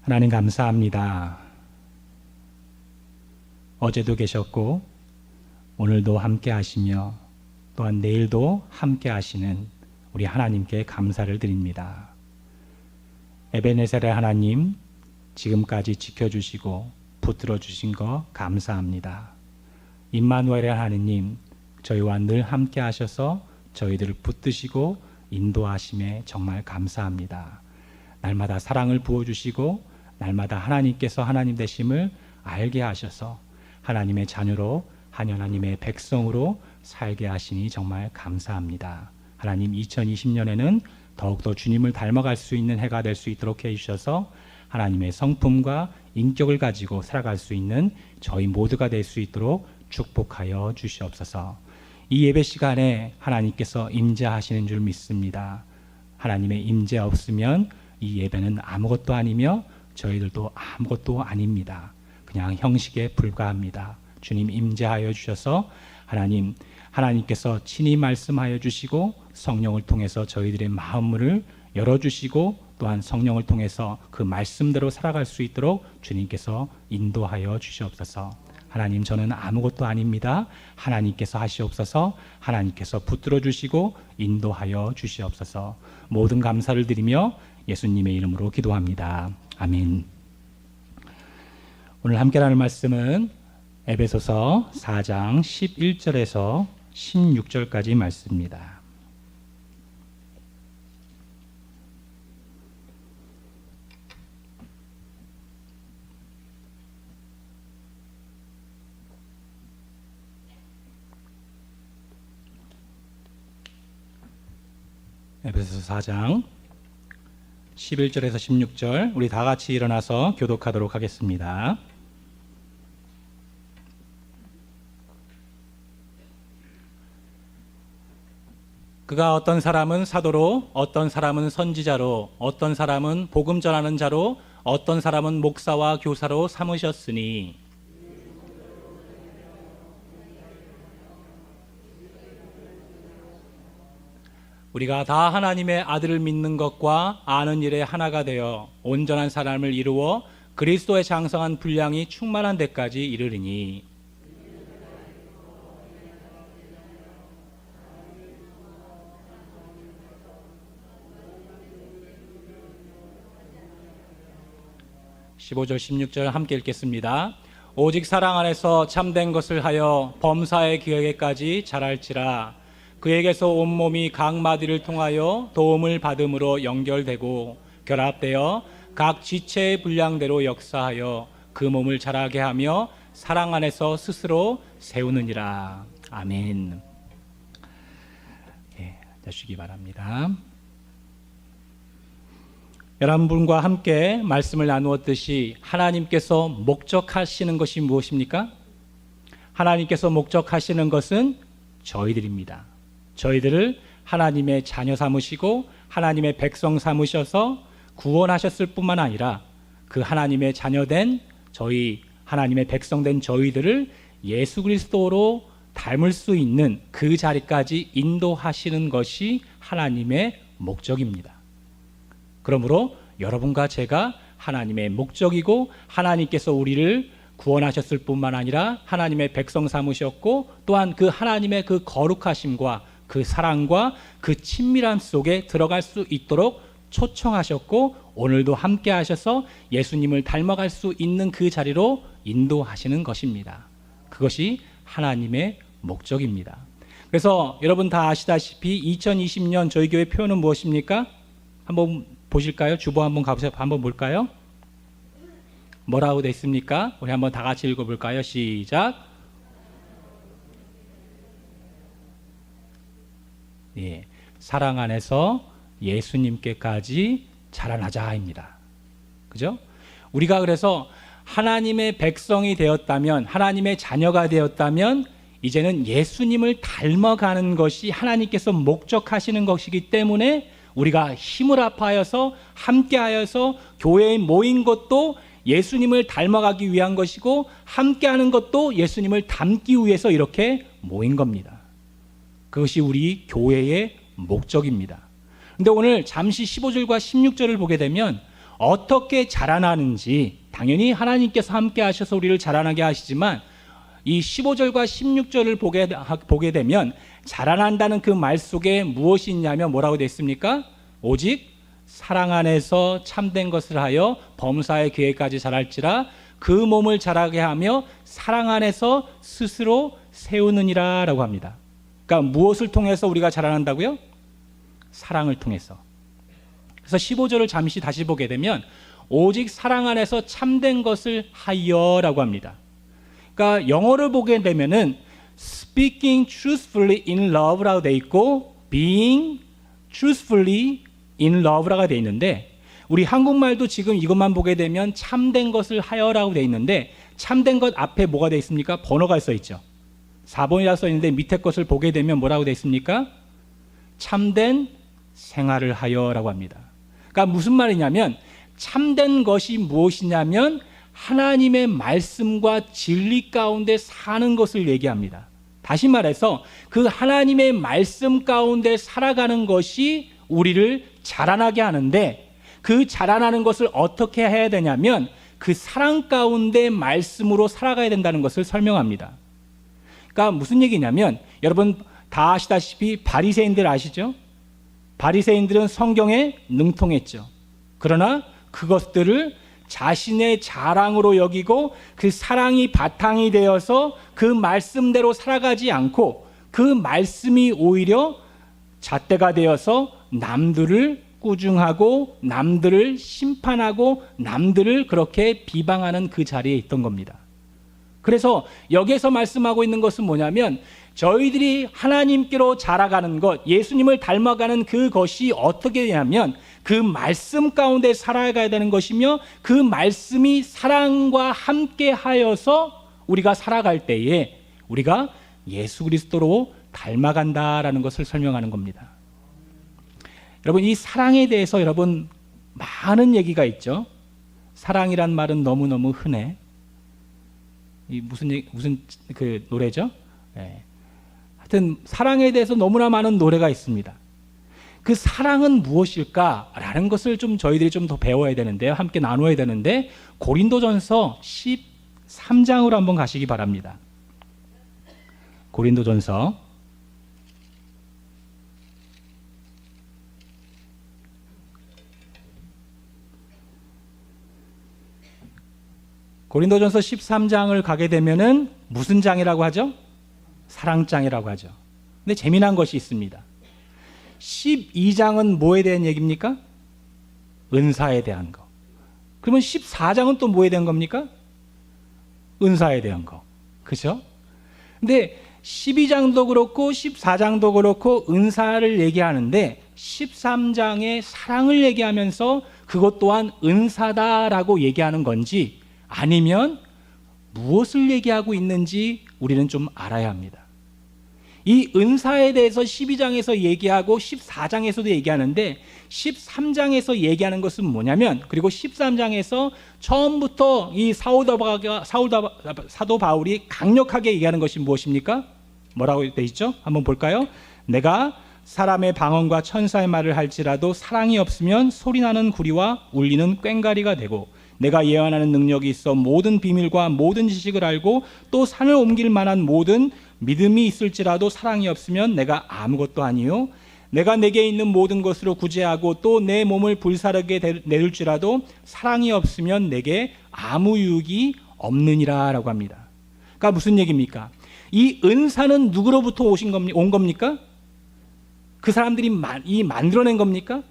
하나님 감사합니다. 어제도 계셨고 오늘도 함께 하시며 또한 내일도 함께 하시는 우리 하나님께 감사를 드립니다. 에베네셀의 하나님, 지금까지 지켜주시고 붙들어 주신 거 감사합니다. 임마누엘의 하나님, 저희와 늘 함께 하셔서 저희들을 붙드시고 인도하심에 정말 감사합니다. 날마다 사랑을 부어주시고 날마다 하나님께서 하나님 되심을 알게 하셔서 하나님의 자녀로 하나님의 백성으로 살게 하시니 정말 감사합니다. 하나님, 2020년에는 더욱더 주님을 닮아갈 수 있는 해가 될 수 있도록 해주셔서 하나님의 성품과 인격을 가지고 살아갈 수 있는 저희 모두가 될 수 있도록 축복하여 주시옵소서. 이 예배 시간에 하나님께서 임재하시는 줄 믿습니다. 하나님의 임재 없으면 이 예배는 아무것도 아니며 저희들도 아무것도 아닙니다. 그냥 형식에 불과합니다. 주님 임재하여 주셔서 하나님께서 친히 말씀하여 주시고 성령을 통해서 저희들의 마음을 열어주시고 또한 성령을 통해서 그 말씀대로 살아갈 수 있도록 주님께서 인도하여 주시옵소서. 하나님, 저는 아무것도 아닙니다. 하나님께서 하시옵소서. 하나님께서 붙들어 주시고 인도하여 주시옵소서. 모든 감사를 드리며 예수님의 이름으로 기도합니다. 아멘. 오늘 함께 나눌 말씀은 에베소서 4장 11절에서 16절까지 말씀입니다. 에베소서 4장 11절에서 16절, 우리 다 같이 일어나서 교독하도록 하겠습니다. 그가 어떤 사람은 사도로, 어떤 사람은 선지자로, 어떤 사람은 복음 전하는 자로, 어떤 사람은 목사와 교사로 삼으셨으니 우리가 다 하나님의 아들을 믿는 것과 아는 일에 하나가 되어 온전한 사람을 이루어 그리스도의 장성한 분량이 충만한 데까지 이르리니 (15절) (16절) 함께 읽겠습니다. 오직 사랑 안에서 참된 것을 하여 범사의 기회까지 자랄지라. 그에게서 온몸이 각 마디를 통하여 도움을 받음으로 연결되고 결합되어 각 지체의 분량대로 역사하여 그 몸을 자라게 하며 사랑 안에서 스스로 세우느니라. 아멘. 앉으시기 바랍니다. 여러분과 함께 말씀을 나누었듯이 하나님께서 목적하시는 것이 무엇입니까? 하나님께서 목적하시는 것은 저희들입니다. 저희들을 하나님의 자녀 삼으시고 하나님의 백성 삼으셔서 구원하셨을 뿐만 아니라 그 하나님의 자녀된 저희, 하나님의 백성된 저희들을 예수 그리스도로 닮을 수 있는 그 자리까지 인도하시는 것이 하나님의 목적입니다. 그러므로 여러분과 제가 하나님의 목적이고 하나님께서 우리를 구원하셨을 뿐만 아니라 하나님의 백성 삼으셨고 또한 그 하나님의 그 거룩하심과 그 사랑과 그 친밀함 속에 들어갈 수 있도록 초청하셨고 오늘도 함께 하셔서 예수님을 닮아갈 수 있는 그 자리로 인도하시는 것입니다. 그것이 하나님의 목적입니다. 그래서 여러분 다 아시다시피 2020년 저희 교회 표현은 무엇입니까? 한번 보실까요? 주보 한번 가보세요. 한번 볼까요? 뭐라고 되어 있습니까? 우리 한번 다 같이 읽어볼까요? 시작. 사랑 안에서 예수님께까지 자라나자입니다. 그죠? 우리가 그래서 하나님의 백성이 되었다면, 하나님의 자녀가 되었다면 이제는 예수님을 닮아가는 것이 하나님께서 목적하시는 것이기 때문에 우리가 힘을 합하여서 함께하여서 교회에 모인 것도 예수님을 닮아가기 위한 것이고 함께하는 것도 예수님을 닮기 위해서 이렇게 모인 겁니다. 그것이 우리 교회의 목적입니다. 그런데 오늘 잠시 15절과 16절을 보게 되면 어떻게 자라나는지 당연히 하나님께서 함께 하셔서 우리를 자라나게 하시지만 이 15절과 16절을 보게 되면 자라난다는 그 말 속에 무엇이 있냐면 뭐라고 되어 있습니까? 오직 사랑 안에서 참된 것을 하여 범사의 계획까지 자랄지라 그 몸을 자라게 하며 사랑 안에서 스스로 세우느니라 라고 합니다. 그러니까 무엇을 통해서 우리가 자라난다고요? 사랑을 통해서. 그래서 15절을 잠시 다시 보게 되면 오직 사랑 안에서 참된 것을 하여 라고 합니다. 그러니까 영어를 보게 되면은 speaking truthfully in love라고 돼 있고 being truthfully in love라고 돼 있는데 우리 한국말도 지금 이것만 보게 되면 참된 것을 하여라고 돼 있는데 참된 것 앞에 뭐가 돼 있습니까? 번호가 써 있죠. 4번이라 써 있는데 밑에 것을 보게 되면 뭐라고 돼 있습니까? 참된 생활을 하여라고 합니다. 그러니까 무슨 말이냐면 참된 것이 무엇이냐면 하나님의 말씀과 진리 가운데 사는 것을 얘기합니다. 다시 말해서 그 하나님의 말씀 가운데 살아가는 것이 우리를 자라나게 하는데 그 자라나는 것을 어떻게 해야 되냐면 그 사랑 가운데 말씀으로 살아가야 된다는 것을 설명합니다. 그러니까 무슨 얘기냐면 여러분 다 아시다시피 바리새인들 아시죠? 바리새인들은 성경에 능통했죠. 그러나 그것들을 자신의 자랑으로 여기고 그 사랑이 바탕이 되어서 그 말씀대로 살아가지 않고 그 말씀이 오히려 잣대가 되어서 남들을 꾸중하고 남들을 심판하고 남들을 그렇게 비방하는 그 자리에 있던 겁니다. 그래서 여기에서 말씀하고 있는 것은 뭐냐면 저희들이 하나님께로 자라가는 것, 예수님을 닮아가는 그것이 어떻게 되냐면 그 말씀 가운데 살아가야 되는 것이며 그 말씀이 사랑과 함께 하여서 우리가 살아갈 때에 우리가 예수 그리스도로 닮아간다라는 것을 설명하는 겁니다. 여러분 이 사랑에 대해서 여러분 많은 얘기가 있죠. 사랑이란 말은 너무너무 흔해. 이 무슨 그 노래죠? 네. 하여튼 사랑에 대해서 너무나 많은 노래가 있습니다. 그 사랑은 무엇일까라는 것을 좀 저희들이 좀 더 배워야 되는데요. 함께 나누어야 되는데 고린도전서 13장으로 한번 가시기 바랍니다. 고린도전서 13장을 가게 되면은 무슨 장이라고 하죠? 사랑장이라고 하죠. 근데 재미난 것이 있습니다. 12장은 뭐에 대한 얘기입니까? 은사에 대한 거. 그러면 14장은 또 뭐에 대한 겁니까? 은사에 대한 거. 그렇죠? 근데 12장도 그렇고 14장도 그렇고 은사를 얘기하는데 13장에 사랑을 얘기하면서 그것 또한 은사다라고 얘기하는 건지 아니면 무엇을 얘기하고 있는지 우리는 좀 알아야 합니다. 이 은사에 대해서 12장에서 얘기하고 14장에서도 얘기하는데 13장에서 얘기하는 것은 뭐냐면 그리고 13장에서 처음부터 이 사도 바울이 강력하게 얘기하는 것이 무엇입니까? 뭐라고 되어 있죠? 한번 볼까요? 내가 사람의 방언과 천사의 말을 할지라도 사랑이 없으면 소리나는 구리와 울리는 꽹과리가 되고 내가 예언하는 능력이 있어 모든 비밀과 모든 지식을 알고 또 산을 옮길 만한 모든 믿음이 있을지라도 사랑이 없으면 내가 아무것도 아니요 내가 내게 있는 모든 것으로 구제하고 또 내 몸을 불사르게 내둘지라도 사랑이 없으면 내게 아무 유익이 없느니라 라고 합니다. 그러니까 무슨 얘기입니까? 이 은사는 누구로부터 온 겁니까? 그 사람들이 만들어낸 겁니까?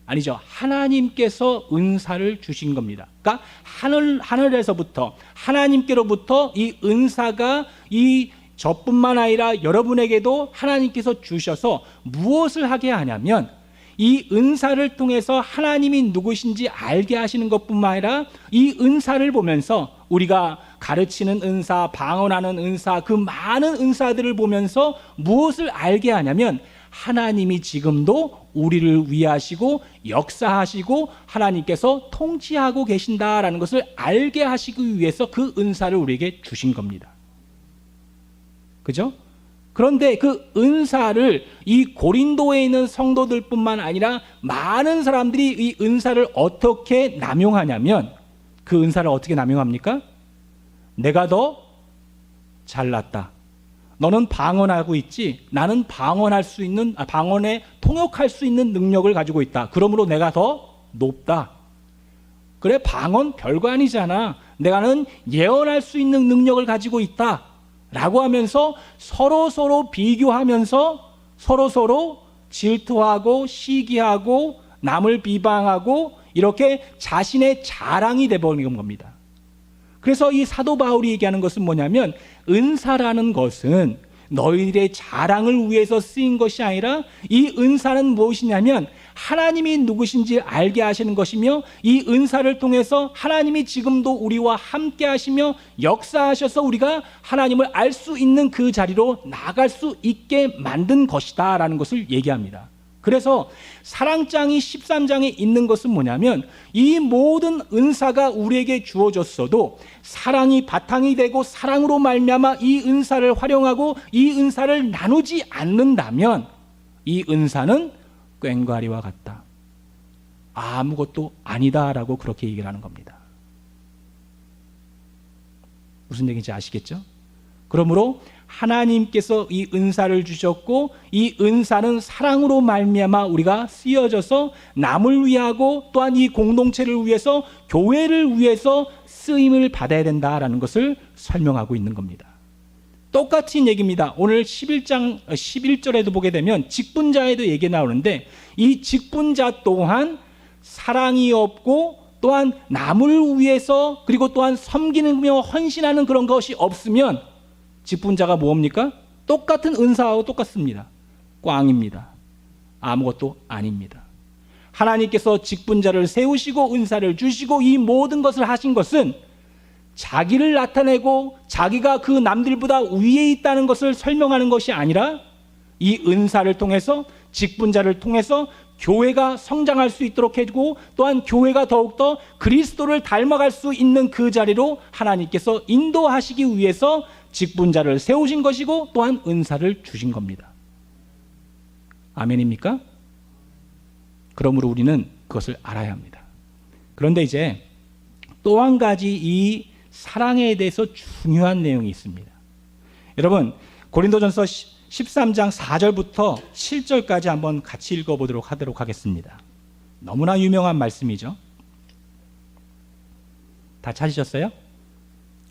아니죠. 하나님께서 은사를 주신 겁니다. 그러니까 하늘에서부터 하나님께로부터 이 은사가 저뿐만 아니라 여러분에게도 하나님께서 주셔서 무엇을 하게 하냐면 이 은사를 통해서 하나님이 누구신지 알게 하시는 것뿐만 아니라 이 은사를 보면서 우리가 가르치는 은사, 방언하는 은사, 그 많은 은사들을 보면서 무엇을 알게 하냐면 하나님이 지금도 우리를 위하시고 역사하시고 하나님께서 통치하고 계신다라는 것을 알게 하시기 위해서 그 은사를 우리에게 주신 겁니다. 그죠? 그런데 그 은사를 이 고린도에 있는 성도들뿐만 아니라 많은 사람들이 이 은사를 어떻게 남용하냐면, 그 은사를 어떻게 남용합니까? 내가 더 잘났다. 너는 방언하고 있지. 나는 방언에 통역할 수 있는 능력을 가지고 있다. 그러므로 내가 더 높다. 그래, 방언 별거 아니잖아. 내가는 예언할 수 있는 능력을 가지고 있다. 라고 하면서 서로 비교하면서 서로 질투하고 시기하고 남을 비방하고 이렇게 자신의 자랑이 되어버리는 겁니다. 그래서 이 사도 바울이 얘기하는 것은 뭐냐면, 은사라는 것은 너희들의 자랑을 위해서 쓰인 것이 아니라, 이 은사는 무엇이냐면 하나님이 누구신지 알게 하시는 것이며, 이 은사를 통해서 하나님이 지금도 우리와 함께 하시며 역사하셔서 우리가 하나님을 알 수 있는 그 자리로 나갈 수 있게 만든 것이다 라는 것을 얘기합니다. 그래서 사랑장이 13장에 있는 것은 뭐냐면, 이 모든 은사가 우리에게 주어졌어도 사랑이 바탕이 되고 사랑으로 말미암아 이 은사를 활용하고 이 은사를 나누지 않는다면 이 은사는 꽹과리와 같다, 아무것도 아니다라고 그렇게 얘기를 하는 겁니다. 무슨 얘기인지 아시겠죠? 그러므로 하나님께서 이 은사를 주셨고, 이 은사는 사랑으로 말미암아 우리가 쓰여져서 남을 위하고 또한 이 공동체를 위해서, 교회를 위해서 쓰임을 받아야 된다라는 것을 설명하고 있는 겁니다. 똑같은 얘기입니다. 오늘 11장 11절에도 보게 되면 직분자에도 얘기 나오는데, 이 직분자 또한 사랑이 없고 또한 남을 위해서 그리고 또한 섬기며 헌신하는 그런 것이 없으면 직분자가 뭡니까? 똑같은 은사하고 똑같습니다. 꽝입니다. 아무것도 아닙니다. 하나님께서 직분자를 세우시고 은사를 주시고 이 모든 것을 하신 것은 자기를 나타내고 자기가 그 남들보다 위에 있다는 것을 설명하는 것이 아니라, 이 은사를 통해서, 직분자를 통해서 교회가 성장할 수 있도록 해주고 또한 교회가 더욱더 그리스도를 닮아갈 수 있는 그 자리로 하나님께서 인도하시기 위해서 직분자를 세우신 것이고 또한 은사를 주신 겁니다. 아멘입니까? 그러므로 우리는 그것을 알아야 합니다. 그런데 이제 또 한 가지 이 사랑에 대해서 중요한 내용이 있습니다. 여러분, 고린도전서 13장 4절부터 7절까지 한번 같이 읽어보도록 하겠습니다. 너무나 유명한 말씀이죠. 다 찾으셨어요?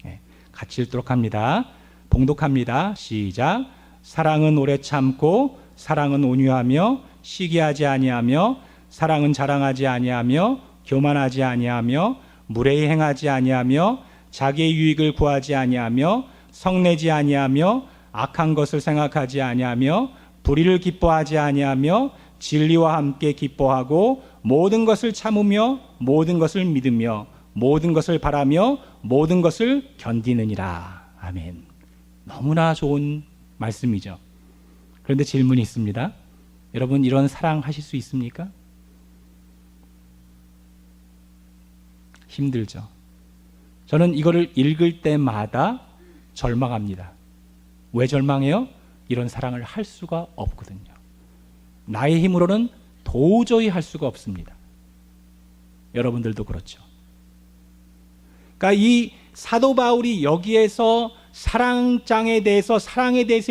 네, 같이 읽도록 합니다. 봉독합니다. 시작. 사랑은 오래 참고, 사랑은 온유하며, 시기하지 아니하며, 사랑은 자랑하지 아니하며, 교만하지 아니하며, 무례히 행하지 아니하며, 자기의 유익을 구하지 아니하며, 성내지 아니하며, 악한 것을 생각하지 아니하며, 불의를 기뻐하지 아니하며, 진리와 함께 기뻐하고, 모든 것을 참으며, 모든 것을 믿으며, 모든 것을 바라며, 모든 것을 견디느니라. 아멘. 너무나 좋은 말씀이죠. 그런데 질문이 있습니다. 여러분, 이런 사랑 하실 수 있습니까? 힘들죠. 저는 이거를 읽을 때마다 절망합니다. 왜 절망해요? 이런 사랑을 할 수가 없거든요. 나의 힘으로는 도저히 할 수가 없습니다. 여러분들도 그렇죠. 그러니까 이 사도 바울이 여기에서 사랑에 대해서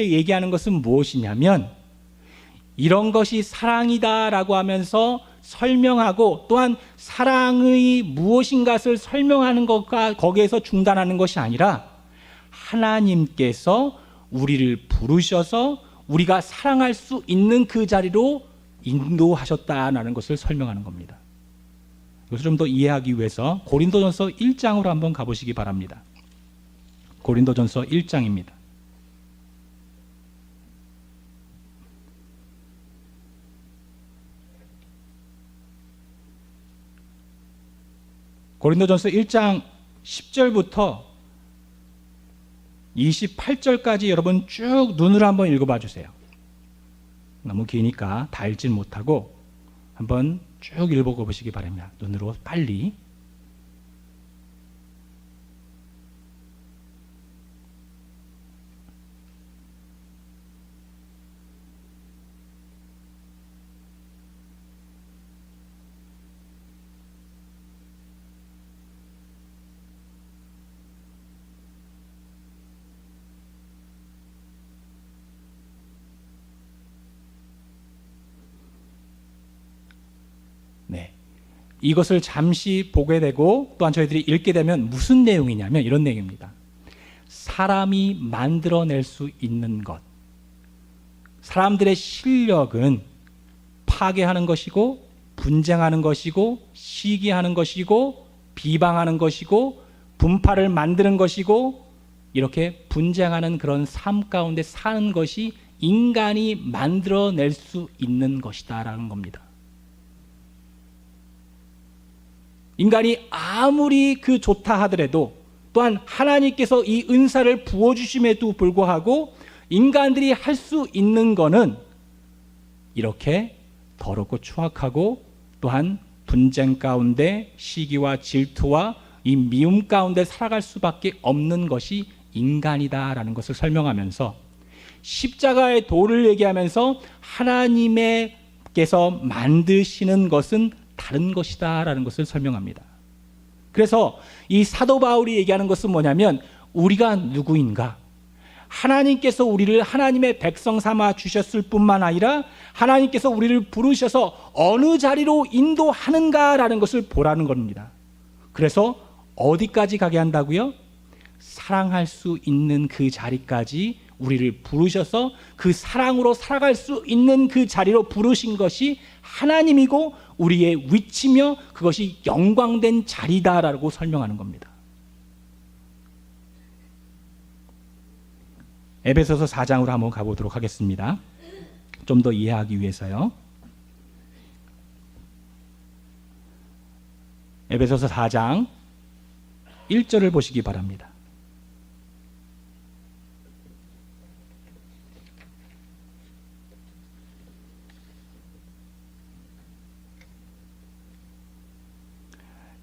얘기하는 것은 무엇이냐면, 이런 것이 사랑이다라고 하면서 설명하고 또한 사랑의 무엇인가를 설명하는 것과 거기에서 중단하는 것이 아니라, 하나님께서 우리를 부르셔서 우리가 사랑할 수 있는 그 자리로 인도하셨다는 것을 설명하는 겁니다. 이것을 좀 더 이해하기 위해서 고린도전서 1장으로 한번 가보시기 바랍니다. 고린도전서 1장입니다. 고린도전서 1장 10절부터 28절까지 여러분 쭉 눈으로 한번 읽어봐 주세요. 너무 기니까 다 읽지 못하고 한번 쭉 읽어보시기 바랍니다. 눈으로 빨리. 네. 이것을 잠시 보게 되고 또한 저희들이 읽게 되면 무슨 내용이냐면 이런 내용입니다. 사람이 만들어낼 수 있는 것. 사람들의 실력은 파괴하는 것이고 분쟁하는 것이고 시기하는 것이고 비방하는 것이고 분파를 만드는 것이고 이렇게 분쟁하는 그런 삶 가운데 사는 것이 인간이 만들어낼 수 있는 것이다라는 겁니다. 인간이 아무리 그 좋다 하더라도 또한 하나님께서 이 은사를 부어주심에도 불구하고 인간들이 할 수 있는 거는 이렇게 더럽고 추악하고 또한 분쟁 가운데 시기와 질투와 이 미움 가운데 살아갈 수밖에 없는 것이 인간이다라는 것을 설명하면서 십자가의 도를 얘기하면서 하나님께서 만드시는 것은 다른 것이다라는 것을 설명합니다. 그래서 이 사도 바울이 얘기하는 것은 뭐냐면 우리가 누구인가? 하나님께서 우리를 하나님의 백성 삼아 주셨을 뿐만 아니라 하나님께서 우리를 부르셔서 어느 자리로 인도하는가라는 것을 보라는 겁니다. 그래서 어디까지 가게 한다고요? 사랑할 수 있는 그 자리까지 우리를 부르셔서 그 사랑으로 살아갈 수 있는 그 자리로 부르신 것이 하나님이고 우리의 위치며 그것이 영광된 자리다라고 설명하는 겁니다. 에베소서 4장으로 한번 가보도록 하겠습니다. 좀 더 이해하기 위해서요. 에베소서 4장 1절을 보시기 바랍니다.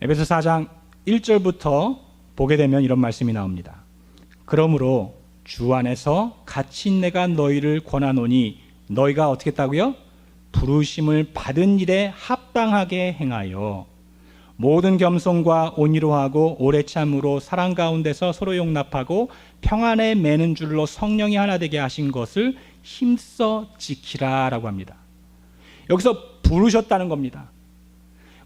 에베소 4장 1절부터 보게 되면 이런 말씀이 나옵니다. 그러므로 주 안에서 같이 내가 너희를 권하노니 너희가 어떻게 했다고요? 부르심을 받은 일에 합당하게 행하여 모든 겸손과 온유로 하고 오래 참으로 사랑 가운데서 서로 용납하고 평안에 매는 줄로 성령이 하나 되게 하신 것을 힘써 지키라라고 합니다. 여기서 부르셨다는 겁니다.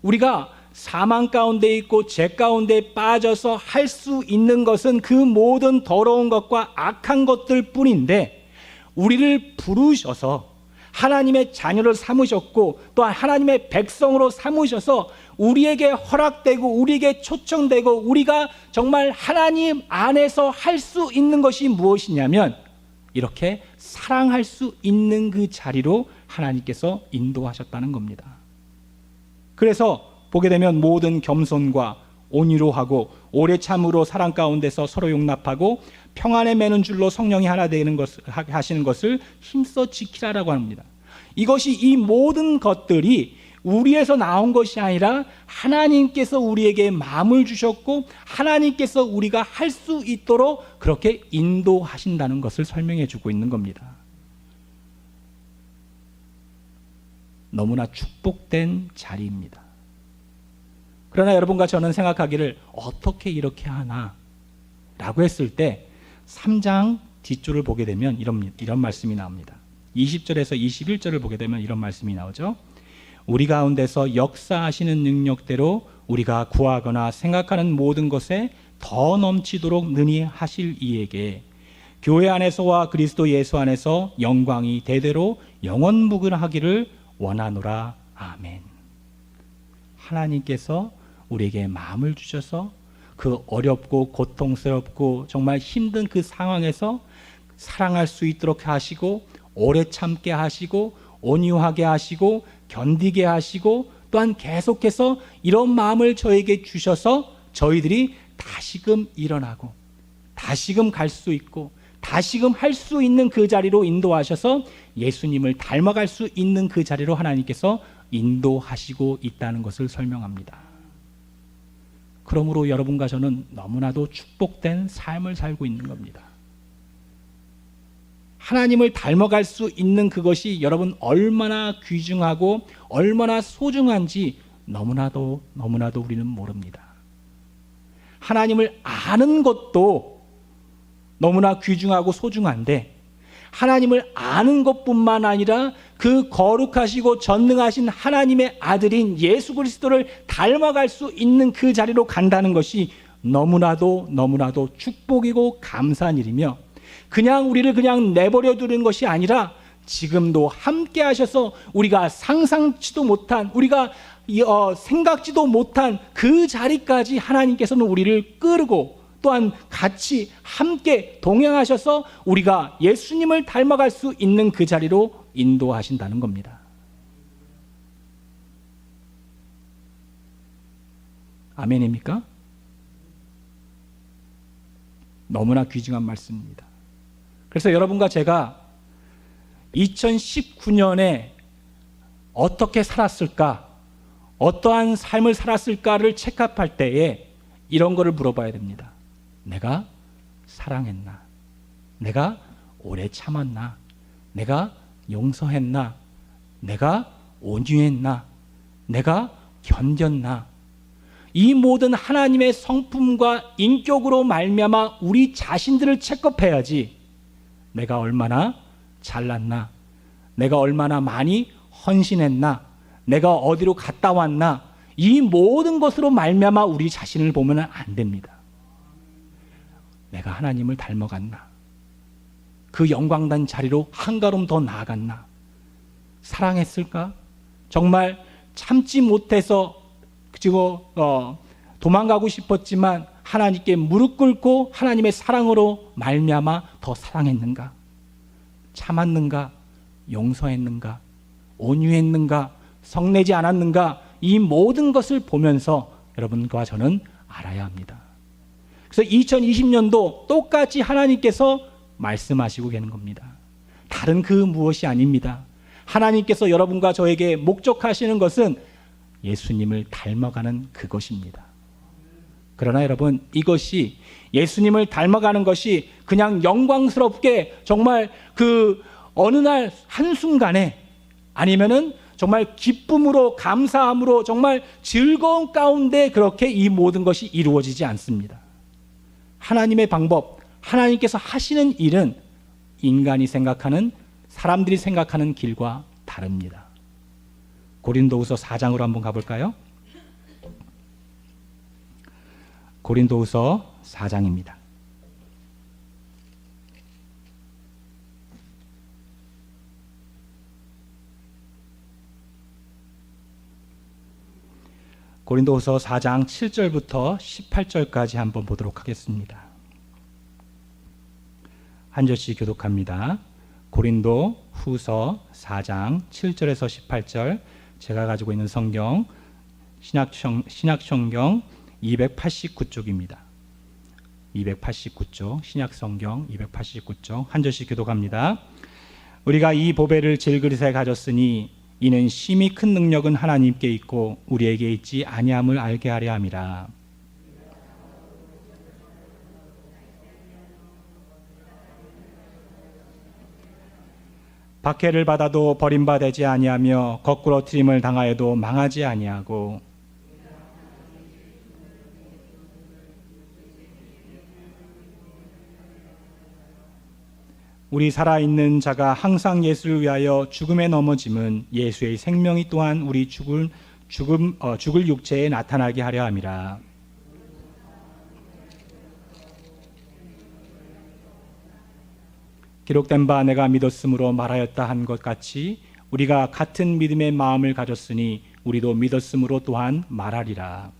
우리가 사망 가운데 있고 죄 가운데 빠져서 할 수 있는 것은 그 모든 더러운 것과 악한 것들 뿐인데 우리를 부르셔서 하나님의 자녀를 삼으셨고 또한 하나님의 백성으로 삼으셔서 우리에게 허락되고 우리에게 초청되고 우리가 정말 하나님 안에서 할 수 있는 것이 무엇이냐면 이렇게 사랑할 수 있는 그 자리로 하나님께서 인도하셨다는 겁니다. 그래서 보게 되면 모든 겸손과 온유로 하고 오래 참으로 사랑 가운데서 서로 용납하고 평안에 매는 줄로 성령이 하나 되는 것을 하시는 것을 힘써 지키라라고 합니다. 이것이 이 모든 것들이 우리에서 나온 것이 아니라 하나님께서 우리에게 마음을 주셨고 하나님께서 우리가 할 수 있도록 그렇게 인도하신다는 것을 설명해 주고 있는 겁니다. 너무나 축복된 자리입니다. 그러나 여러분과 저는 생각하기를 어떻게 이렇게 하나 라고 했을 때 3장 뒷줄을 보게 되면 이런 말씀이 나옵니다. 20절에서 21절을 보게 되면 이런 말씀이 나오죠. 우리 가운데서 역사하시는 능력대로 우리가 구하거나 생각하는 모든 것에 더 넘치도록 능히 하실 이에게 교회 안에서와 그리스도 예수 안에서 영광이 대대로 영원무궁하기를 원하노라. 아멘. 하나님께서 우리에게 마음을 주셔서 그 어렵고 고통스럽고 정말 힘든 그 상황에서 사랑할 수 있도록 하시고 오래 참게 하시고 온유하게 하시고 견디게 하시고 또한 계속해서 이런 마음을 저에게 주셔서 저희들이 다시금 일어나고 다시금 갈 수 있고 다시금 할 수 있는 그 자리로 인도하셔서 예수님을 닮아갈 수 있는 그 자리로 하나님께서 인도하시고 있다는 것을 설명합니다. 그러므로 여러분과 저는 너무나도 축복된 삶을 살고 있는 겁니다. 하나님을 닮아갈 수 있는 그것이 여러분 얼마나 귀중하고 얼마나 소중한지 너무나도 우리는 모릅니다. 하나님을 아는 것도 너무나 귀중하고 소중한데 하나님을 아는 것뿐만 아니라 그 거룩하시고 전능하신 하나님의 아들인 예수 그리스도를 닮아갈 수 있는 그 자리로 간다는 것이 너무나도 축복이고 감사한 일이며, 그냥 우리를 그냥 내버려 두는 것이 아니라 지금도 함께 하셔서 우리가 상상치도 못한, 우리가 생각지도 못한 그 자리까지 하나님께서는 우리를 끌고 또한 같이 함께 동행하셔서 우리가 예수님을 닮아갈 수 있는 그 자리로 인도하신다는 겁니다. 아멘입니까? 너무나 귀중한 말씀입니다. 그래서 여러분과 제가 2019년에 어떻게 살았을까, 어떠한 삶을 살았을까를 체크할 때에 이런 거를 물어봐야 됩니다. 내가 사랑했나? 내가 오래 참았나? 내가 용서했나? 내가 온유했나? 내가 견뎠나? 이 모든 하나님의 성품과 인격으로 말미암아 우리 자신들을 체크해야지, 내가 얼마나 잘났나? 내가 얼마나 많이 헌신했나? 내가 어디로 갔다 왔나? 이 모든 것으로 말미암아 우리 자신을 보면 안 됩니다. 내가 하나님을 닮아갔나? 그 영광단 자리로 한 걸음 더 나아갔나? 사랑했을까? 정말 참지 못해서 도망가고 싶었지만 하나님께 무릎 꿇고 하나님의 사랑으로 말미암아 더 사랑했는가? 참았는가? 용서했는가? 온유했는가? 성내지 않았는가? 이 모든 것을 보면서 여러분과 저는 알아야 합니다. 그래서 2020년도 똑같이 하나님께서 말씀하시고 계는 겁니다. 다른 그 무엇이 아닙니다. 하나님께서 여러분과 저에게 목적하시는 것은 예수님을 닮아가는 그것입니다. 그러나 여러분, 이것이 예수님을 닮아가는 것이 그냥 영광스럽게 정말 그 어느 날 한순간에, 아니면은 정말 기쁨으로 감사함으로 정말 즐거운 가운데 그렇게 이 모든 것이 이루어지지 않습니다. 하나님의 방법, 하나님께서 하시는 일은 인간이 생각하는, 사람들이 생각하는 길과 다릅니다. 고린도후서 4장으로 한번 가볼까요? 고린도후서 4장입니다. 고린도후서 4장 7절부터 18절까지 한번 보도록 하겠습니다. 한 절씩 교독합니다. 고린도후서 4장 7절에서 18절, 제가 가지고 있는 성경 신약성경 289쪽입니다. 289쪽, 신약성경 289쪽, 한 절씩 교독합니다. 우리가 이 보배를 질그릇에 가졌으니 이는 심히 큰 능력은 하나님께 있고 우리에게 있지 아니함을 알게 하려 함이라. 박해를 받아도 버림받지 아니하며 거꾸로 트림을 당하여도 망하지 아니하고, 우리 살아있는 자가 항상 예수를 위하여 죽음에 넘어짐은 예수의 생명이 또한 우리 죽을 육체에 나타나게 하려 함이라. 기록된 바 내가 믿었으므로 말하였다 한 것 같이 우리가 같은 믿음의 마음을 가졌으니 우리도 믿었으므로 또한 말하리라.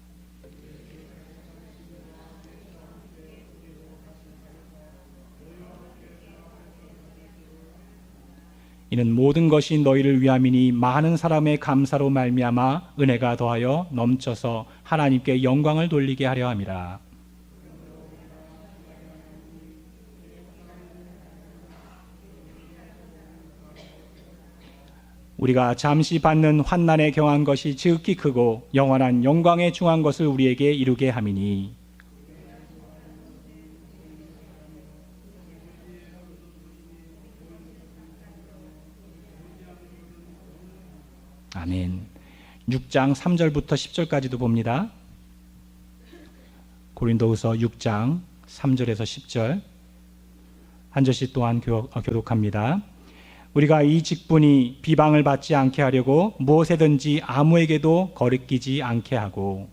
이는 모든 것이 너희를 위함이니 많은 사람의 감사로 말미암아 은혜가 더하여 넘쳐서 하나님께 영광을 돌리게 하려 함이라. 우리가 잠시 받는 환난에 경한 것이 지극히 크고 영원한 영광에 중한 것을 우리에게 이루게 함이니, 아멘. 6장 3절부터 10절까지도 봅니다. 고린도후서 6장 3절에서 10절 한 절씩 또한 교독합니다. 우리가 이 직분이 비방을 받지 않게 하려고 무엇에든지 아무에게도 거리끼지 않게 하고,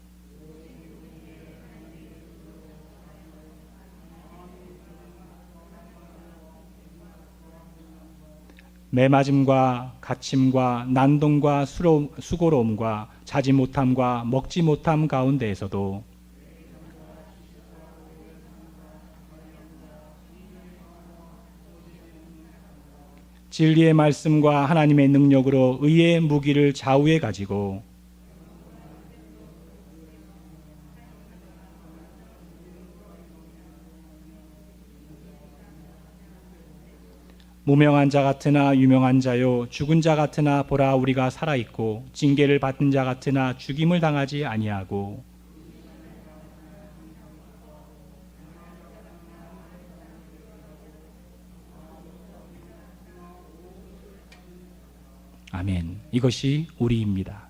매맞음과 갇힘과 난동과 수고로움과 자지 못함과 먹지 못함 가운데에서도 진리의 말씀과 하나님의 능력으로 의의 무기를 좌우에 가지고 무명한 자 같으나 유명한 자요 죽은 자 같으나 보라 우리가 살아있고 징계를 받은 자 같으나 죽임을 당하지 아니하고 아멘. 이것이 우리입니다.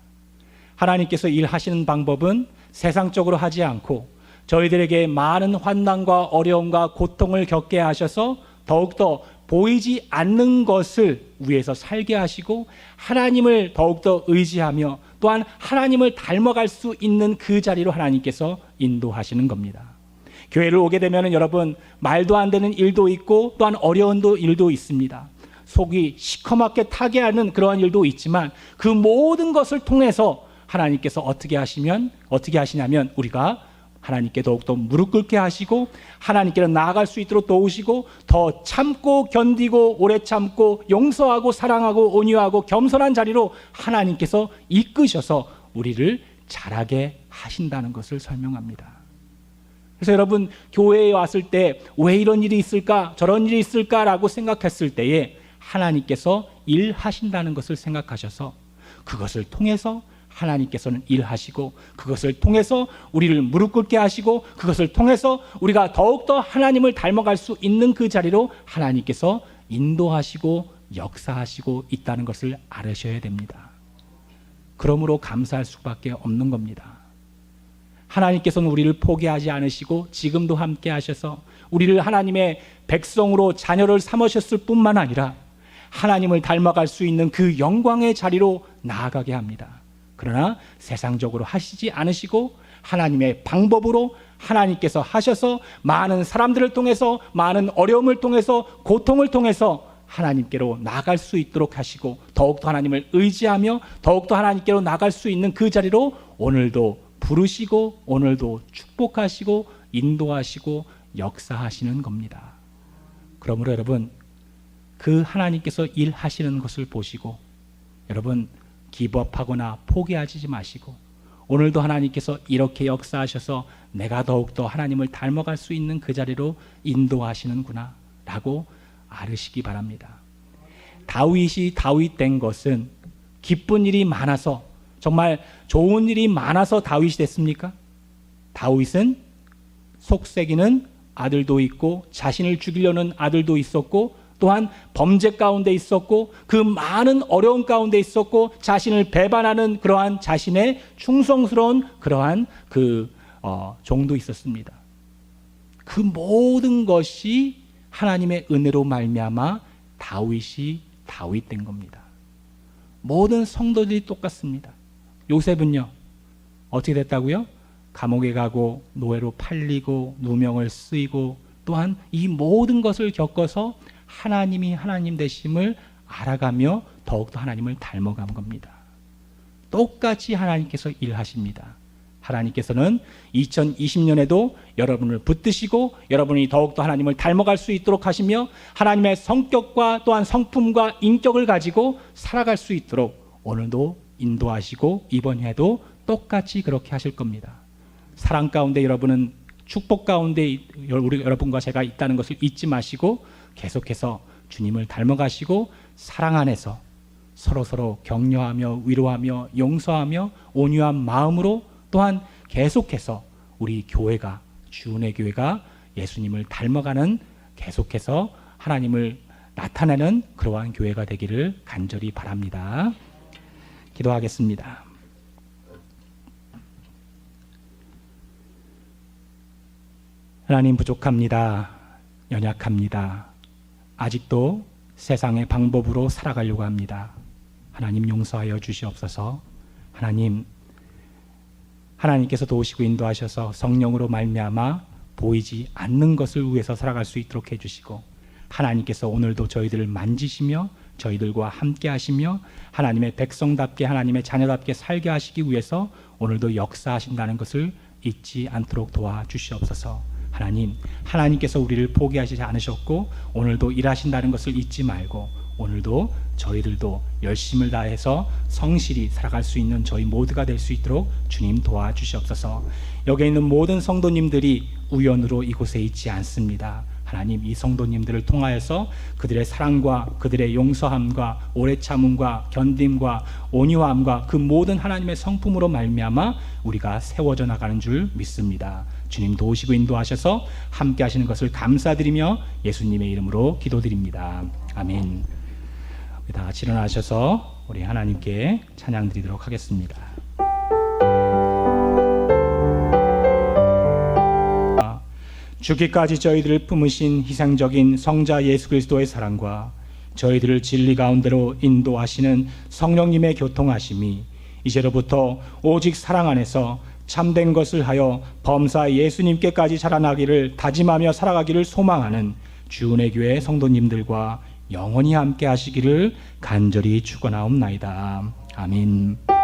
하나님께서 일하시는 방법은 세상적으로 하지 않고 저희들에게 많은 환난과 어려움과 고통을 겪게 하셔서 더욱더 보이지 않는 것을 위해서 살게 하시고 하나님을 더욱더 의지하며 또한 하나님을 닮아갈 수 있는 그 자리로 하나님께서 인도하시는 겁니다. 교회를 오게 되면 여러분 말도 안 되는 일도 있고 또한 어려운 일도 있습니다. 속이 시커멓게 타게 하는 그러한 일도 있지만 그 모든 것을 통해서 하나님께서 어떻게 하시냐면 우리가 하나님께 더욱더 무릎 꿇게 하시고 하나님께로 나아갈 수 있도록 도우시고 더 참고 견디고 오래 참고 용서하고 사랑하고 온유하고 겸손한 자리로 하나님께서 이끄셔서 우리를 자라게 하신다는 것을 설명합니다. 그래서 여러분 교회에 왔을 때 왜 이런 일이 있을까 저런 일이 있을까라고 생각했을 때에 하나님께서 일하신다는 것을 생각하셔서 그것을 통해서 하나님께서는 일하시고 그것을 통해서 우리를 무릎 꿇게 하시고 그것을 통해서 우리가 더욱더 하나님을 닮아갈 수 있는 그 자리로 하나님께서 인도하시고 역사하시고 있다는 것을 알으셔야 됩니다. 그러므로 감사할 수밖에 없는 겁니다. 하나님께서는 우리를 포기하지 않으시고 지금도 함께 하셔서 우리를 하나님의 백성으로 자녀를 삼으셨을 뿐만 아니라 하나님을 닮아갈 수 있는 그 영광의 자리로 나아가게 합니다. 그러나 세상적으로 하시지 않으시고 하나님의 방법으로 하나님께서 하셔서 많은 사람들을 통해서 많은 어려움을 통해서 고통을 통해서 하나님께로 나갈 수 있도록 하시고 더욱더 하나님을 의지하며 더욱더 하나님께로 나갈 수 있는 그 자리로 오늘도 부르시고 오늘도 축복하시고 인도하시고 역사하시는 겁니다. 그러므로 여러분 그 하나님께서 일하시는 것을 보시고 여러분 기법하거나 포기하지 마시고 오늘도 하나님께서 이렇게 역사하셔서 내가 더욱더 하나님을 닮아갈 수 있는 그 자리로 인도하시는구나 라고 알으시기 바랍니다. 다윗이 다윗 된 것은 기쁜 일이 많아서 정말 좋은 일이 많아서 다윗이 됐습니까? 다윗은 속썩이는 아들도 있고 자신을 죽이려는 아들도 있었고 또한 범죄 가운데 있었고 그 많은 어려움 가운데 있었고 자신을 배반하는 그러한 자신의 충성스러운 그러한 종도 있었습니다. 그 모든 것이 하나님의 은혜로 말미암아 다윗이 다윗된 겁니다. 모든 성도들이 똑같습니다. 요셉은요 어떻게 됐다고요? 감옥에 가고 노예로 팔리고 누명을 쓰이고 또한 이 모든 것을 겪어서 하나님이 하나님 되심을 알아가며 더욱더 하나님을 닮아간 겁니다. 똑같이 하나님께서 일하십니다. 하나님께서는 2020년에도 여러분을 붙드시고 여러분이 더욱더 하나님을 닮아갈 수 있도록 하시며 하나님의 성격과 또한 성품과 인격을 가지고 살아갈 수 있도록 오늘도 인도하시고 이번 해도 똑같이 그렇게 하실 겁니다. 사랑 가운데 여러분은 축복 가운데 우리 여러분과 제가 있다는 것을 잊지 마시고 계속해서 주님을 닮아가시고 사랑 안에서 서로 격려하며 위로하며 용서하며 온유한 마음으로 또한 계속해서 우리 교회가 주은혜 교회가 예수님을 닮아가는 계속해서 하나님을 나타내는 그러한 교회가 되기를 간절히 바랍니다. 기도하겠습니다. 하나님 부족합니다. 연약합니다. 아직도 세상의 방법으로 살아가려고 합니다. 하나님 용서하여 주시옵소서. 하나님께서 도우시고 인도하셔서 성령으로 말미암아 보이지 않는 것을 위해서 살아갈 수 있도록 해주시고, 하나님께서 오늘도 저희들을 만지시며 저희들과 함께 하시며 하나님의 백성답게 하나님의 자녀답게 살게 하시기 위해서 오늘도 역사하신다는 것을 잊지 않도록 도와주시옵소서. 하나님께서 우리를 포기하시지 않으셨고 오늘도 일하신다는 것을 잊지 말고, 오늘도 저희들도 열심을 다해서 성실히 살아갈 수 있는 저희 모두가 될 수 있도록 주님 도와주시옵소서. 여기 있는 모든 성도님들이 우연으로 이곳에 있지 않습니다. 하나님, 이 성도님들을 통하여서 그들의 사랑과 그들의 용서함과 오래 참음과 견딤과 온유함과 그 모든 하나님의 성품으로 말미암아 우리가 세워져 나가는 줄 믿습니다. 주님 도우시고 인도하셔서 함께 하시는 것을 감사드리며 예수님의 이름으로 기도드립니다. 아멘. 우리 다 같이 일어나셔서 우리 하나님께 찬양 드리도록 하겠습니다. 죽기까지 저희들을 품으신 희생적인 성자 예수 그리스도의 사랑과 저희들을 진리 가운데로 인도하시는 성령님의 교통하심이 이제로부터 오직 사랑 안에서 참된 것을 하여 범사 예수님께까지 자라나기를 다짐하며 살아가기를 소망하는 주은혜 교회 성도님들과 영원히 함께 하시기를 간절히 축원하옵나이다. 아멘.